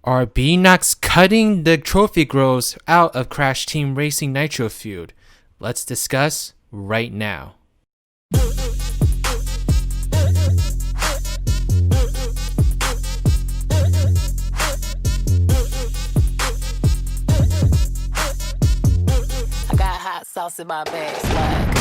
Are Beenox cutting the trophy girls out of Crash Team Racing Nitro-Fueled? Let's discuss right now. I got hot sauce in my bag, swag.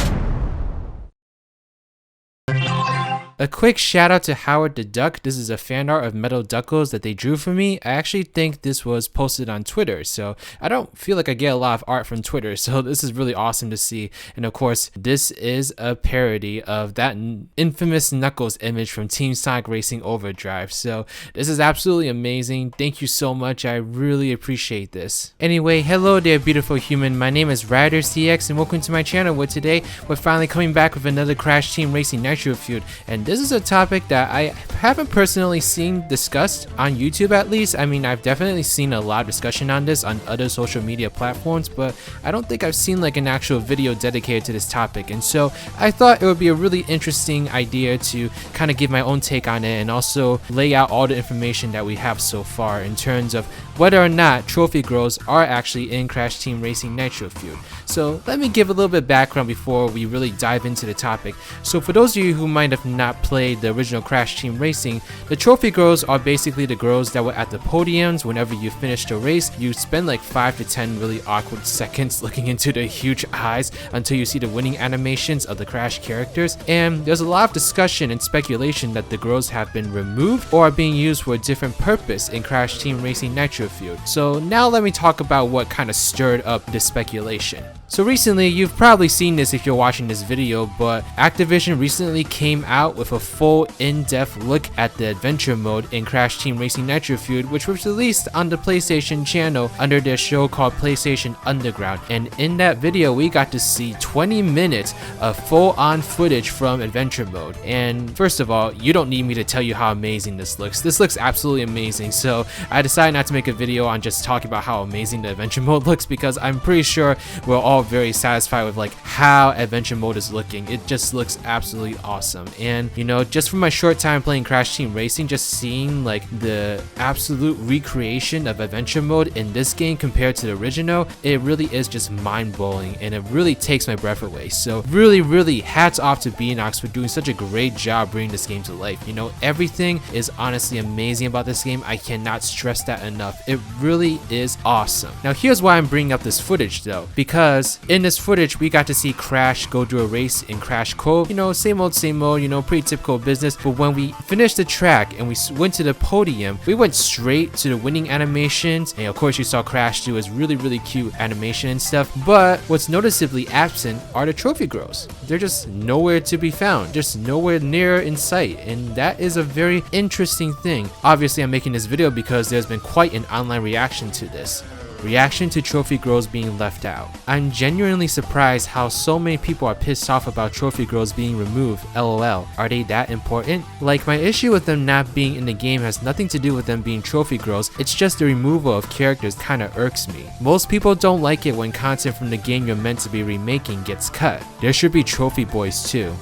A quick shout out to Howard the Duck. This is a fan art of Metal Duckles that they drew for me. I actually think this was posted on Twitter, so I don't feel like I get a lot of art from Twitter, so this is really awesome to see. And of course, this is a parody of that infamous Knuckles image from Team Sonic Racing Overdrive, so this is absolutely amazing. Thank you so much. I really appreciate this. Anyway, hello there, beautiful human. My name is RidersDX, and welcome to my channel, where today we're finally coming back with another Crash Team Racing Nitro-Fueled. And this is a topic that I haven't personally seen discussed on YouTube, at least. I mean, I've definitely seen a lot of discussion on this on other social media platforms, but I don't think I've seen like an actual video dedicated to this topic. And so I thought it would be a really interesting idea to kind of give my own take on it and also lay out all the information that we have so far in terms of whether or not trophy girls are actually in Crash Team Racing Nitro-Fueled. So let me give a little bit of background before we really dive into the topic. So for those of you who might have not played the original Crash Team Racing, the trophy girls are basically the girls that were at the podiums whenever you finished a race. You spend like 5 to 10 really awkward seconds looking into their huge eyes until you see the winning animations of the Crash characters. And there's a lot of discussion and speculation that the girls have been removed or are being used for a different purpose in Crash Team Racing Nitro-Fueled. So now let me talk about what kind of stirred up this speculation. So recently, you've probably seen this if you're watching this video, but Activision recently came out with a full in-depth look at the adventure mode in Crash Team Racing Nitro-Fueled, which was released on the PlayStation channel under their show called PlayStation Underground. And in that video, we got to see 20 minutes of full-on footage from adventure mode. And first of all, you don't need me to tell you how amazing this looks. This looks absolutely amazing, so I decided not to make a video on just talking about how amazing the adventure mode looks, because I'm pretty sure we're all very satisfied with like how adventure mode is looking. It just looks absolutely awesome. And you know, just from my short time playing Crash Team Racing, just seeing like the absolute recreation of adventure mode in this game compared to the original, it really is just mind-blowing, and it really takes my breath away. So really hats off to Beenox for doing such a great job bringing this game to life. You know, everything is honestly amazing about this game. I cannot stress that enough. It really is awesome. Now here's why I'm bringing up this footage though, because in this footage we got to see Crash go do a race in Crash Cove. You know, same old, you know, pretty typical business. But when we finished the track and we went to the podium, we went straight to the winning animations, and of course you saw Crash do his really cute animation and stuff. But what's noticeably absent are the trophy girls. They're just nowhere to be found, just nowhere near in sight, and that is a very interesting thing. Obviously I'm making this video because there's been quite an online reaction to this. Reaction to trophy girls being left out. I'm genuinely surprised how so many people are pissed off about trophy girls being removed. LOL. Are they that important? Like, my issue with them not being in the game has nothing to do with them being trophy girls. It's just the removal of characters kinda irks me. Most people don't like it when content from the game you're meant to be remaking gets cut. There should be trophy boys too.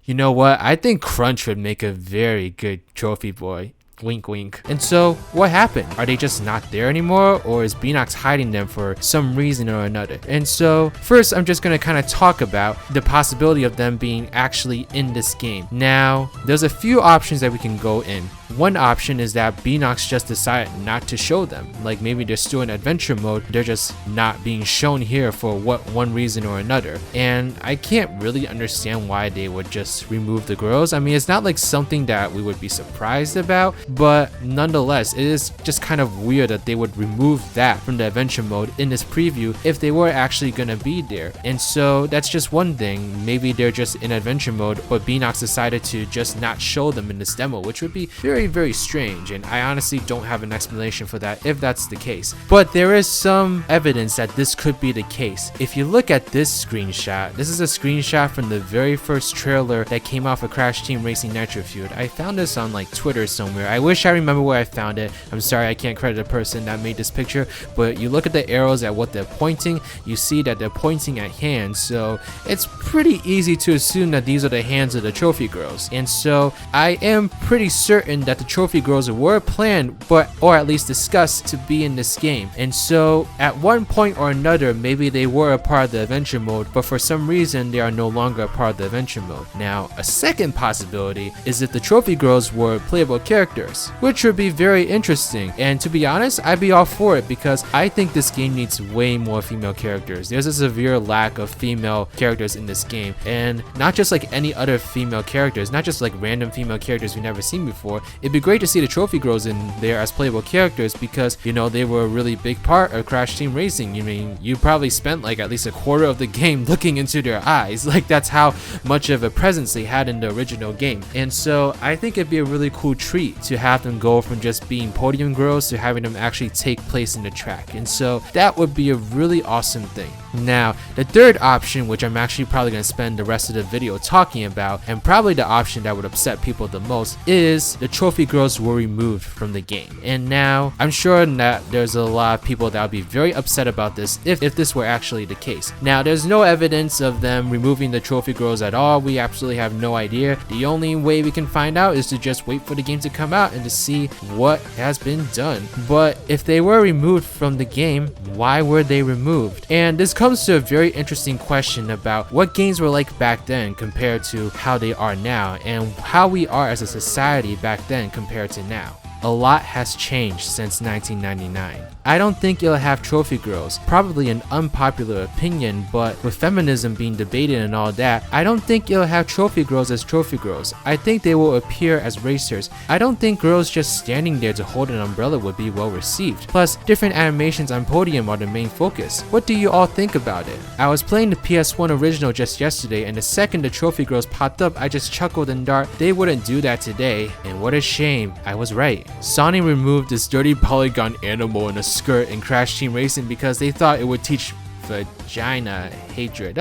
You know what? I think Crunch would make a very good trophy boy. Wink wink. And so what happened? Are they just not there anymore, or is Beenox hiding them for some reason or another? And so first I'm just gonna kind of talk about the possibility of them being actually in this game. Now there's a few options that we can go in. One option is that Beenox just decided not to show them. Like maybe they're still in adventure mode, they're just not being shown here for one reason or another. And I can't really understand why they would just remove the girls. I mean, it's not like something that we would be surprised about, but nonetheless, it is just kind of weird that they would remove that from the adventure mode in this preview if they were actually gonna be there. And so that's just one thing. Maybe they're just in adventure mode, but Beenox decided to just not show them in this demo, which would be very strange, and I honestly don't have an explanation for that if that's the case. But there is some evidence that this could be the case. If you look at this screenshot, this is a screenshot from the very first trailer that came out for Crash Team Racing Nitro-Fueled. I found this on like Twitter somewhere. I wish I remember where I found it. I'm sorry I can't credit the person that made this picture, but you look at the arrows at what they're pointing, you see that they're pointing at hands, so it's pretty easy to assume that these are the hands of the trophy girls. And so I am pretty certain mentioned that the trophy girls were planned, or at least discussed to be in this game. And so at one point or another, maybe they were a part of the adventure mode, but for some reason they are no longer a part of the adventure mode. Now, a second possibility is if the trophy girls were playable characters, which would be very interesting. And to be honest, I'd be all for it because I think this game needs way more female characters. There's a severe lack of female characters in this game, and not just like any other female characters, not just like random female characters we've never seen before. It'd be great to see the trophy girls in there as playable characters because, you know, they were a really big part of Crash Team Racing. You mean, you probably spent like at least a quarter of the game looking into their eyes. Like, that's how much of a presence they had in the original game. And so I think it'd be a really cool treat to have them go from just being podium girls to having them actually take place in the track. And so that would be a really awesome thing. Now, the third option, which I'm actually probably going to spend the rest of the video talking about, and probably the option that would upset people the most, is the trophy girls were removed from the game. And now, I'm sure that there's a lot of people that would be very upset about this if this were actually the case. Now, there's no evidence of them removing the trophy girls at all. We absolutely have no idea. The only way we can find out is to just wait for the game to come out and to see what has been done. But if they were removed from the game, why were they removed? And this comes to a very interesting question about what games were like back then compared to how they are now, and how we are as a society back then compared to now. A lot has changed since 1999. I don't think it'll have trophy girls, probably an unpopular opinion, but with feminism being debated and all that, I don't think it'll have trophy girls as trophy girls. I think they will appear as racers. I don't think girls just standing there to hold an umbrella would be well received. Plus, different animations on podium are the main focus. What do you all think about it? I was playing the PS1 original just yesterday, and the second the trophy girls popped up, I just chuckled and thought they wouldn't do that today, and what a shame. I was right. Sony removed this dirty polygon animal in a skirt in Crash Team Racing because they thought it would teach vagina hatred.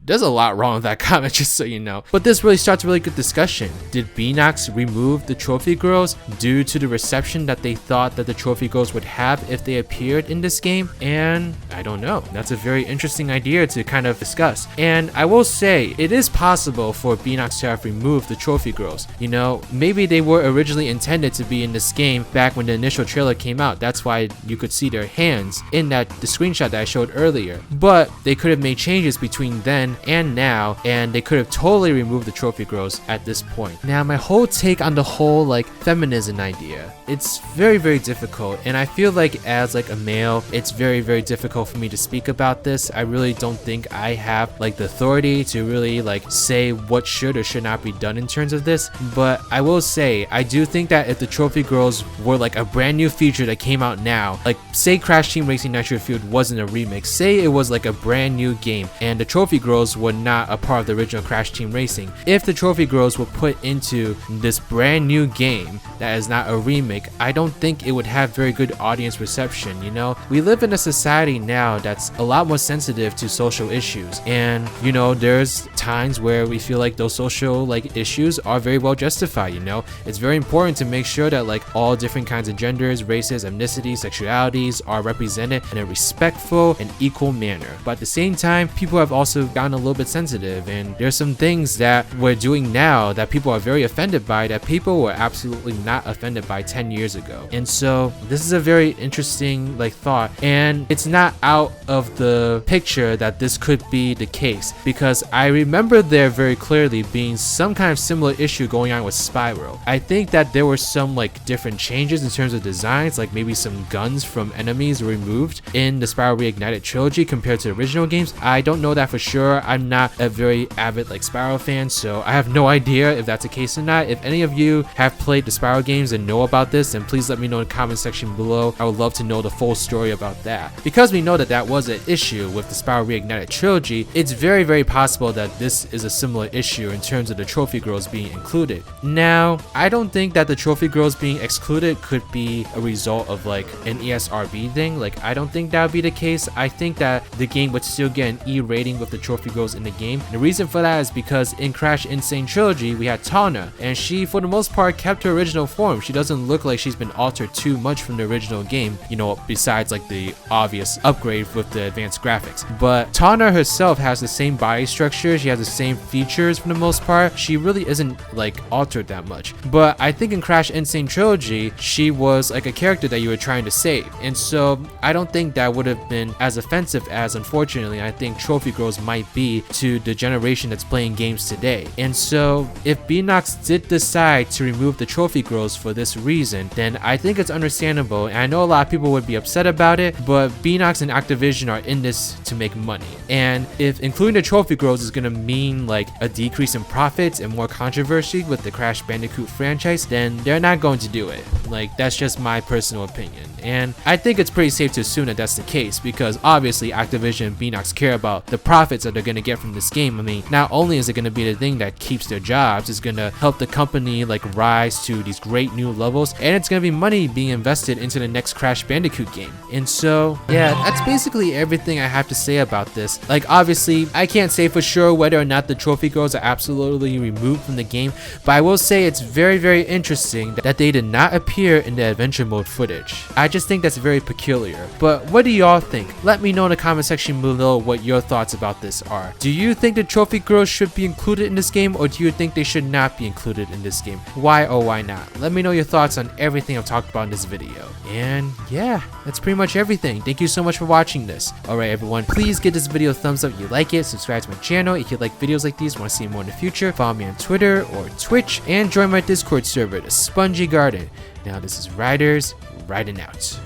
There's a lot wrong with that comment, just so you know. But this really starts a really good discussion. Did Beenox remove the trophy girls due to the reception that they thought that the trophy girls would have if they appeared in this game? And I don't know. That's a very interesting idea to kind of discuss. And I will say, it is possible for Beenox to have removed the trophy girls. You know, maybe they were originally intended to be in this game back when the initial trailer came out. That's why you could see their hands in the screenshot that I showed earlier. But they could have made changes between then and now, and they could have totally removed the trophy girls at this point. Now, my whole take on the whole like feminism idea, it's very, very difficult, and I feel like as like a male, it's very, very difficult for me to speak about this. I really don't think I have like the authority to really like say what should or should not be done in terms of this. But I will say, I do think that if the trophy girls were like a brand new feature that came out now, like say Crash Team Racing Nitro-Fueled wasn't a remix, say it was like a brand new game and the trophy girls were not a part of the original Crash Team Racing. If the trophy girls were put into this brand new game that is not a remake, I don't think it would have very good audience reception. You know, we live in a society now that's a lot more sensitive to social issues, and you know, there's times where we feel like those social like issues are very well justified. You know, it's very important to make sure that like all different kinds of genders, races, ethnicities, sexualities are represented in a respectful and equal manner. But at the same time, people have also gotten a little bit sensitive, and there's some things that we're doing now that people are very offended by that people were absolutely not offended by 10 years ago. And so this is a very interesting like thought, and it's not out of the picture that this could be the case, because I remember there very clearly being some kind of similar issue going on with Spyro. I think that there were some like different changes in terms of designs, like maybe some guns from enemies were removed in the Spyro Reignited trilogy compared to the original games. I don't know that for sure. I'm not a very avid like Spyro fan, so I have no idea if that's the case or not. If any of you have played the Spyro games and know about this, then please let me know in the comment section below. I would love to know the full story about that. Because we know that that was an issue with the Spyro Reignited trilogy, it's very, very possible that this is a similar issue in terms of the trophy girls being included. Now, I don't think that the trophy girls being excluded could be a result of like an ESRB thing. Like, I don't think that would be the case. I think that the game would still get an E rating with the trophy girls in the game. And the reason for that is because in Crash Insane Trilogy, we had Tawna, and she, for the most part, kept her original form. She doesn't look like she's been altered too much from the original game, you know, besides like the obvious upgrade with the advanced graphics. But Tawna herself has the same body structure. She has the same features for the most part. She really isn't like altered that much. But I think in Crash Insane Trilogy, she was like a character that you were trying to save. And so I don't think that would have been as offensive as, unfortunately, I think trophy girls might be to the generation that's playing games today. And so if Beenox did decide to remove the trophy girls for this reason, then I think it's understandable. And I know a lot of people would be upset about it, but Beenox and Activision are in this to make money. And if including the trophy girls is gonna mean like a decrease in profits and more controversy with the Crash Bandicoot franchise, then they're not going to do it. Like, that's just my personal opinion. And I think it's pretty safe to assume that that's the case, because obviously Activision and Beenox care about the profits that they're going to get from this game. I mean, not only is it going to be the thing that keeps their jobs, it's going to help the company like rise to these great new levels, and it's going to be money being invested into the next Crash Bandicoot game. And so yeah, that's basically everything I have to say about this. Like, obviously I can't say for sure whether or not the trophy girls are absolutely removed from the game, but I will say it's very, very interesting that they did not appear in the adventure mode footage. I just think that's very peculiar. But what do y'all think? Let me know in the comment section below what your thoughts about this are. Do you think the trophy girls should be included in this game, or do you think they should not be included in this game? Why or why not? Let me know your thoughts on everything I've talked about in this video. And yeah, that's pretty much everything. Thank you so much for watching this. Alright everyone, please give this video a thumbs up if you like it, subscribe to my channel if you like videos like these, want to see more in the future, follow me on Twitter or Twitch, and join my Discord server, the Spongy Garden. Now this is Riders, riding out.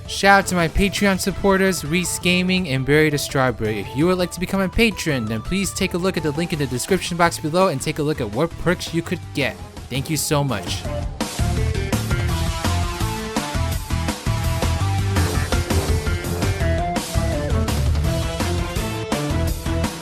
Shout out to my Patreon supporters, Reese Gaming and Barry the Strawberry. If you would like to become a patron, then please take a look at the link in the description box below and take a look at what perks you could get. Thank you so much.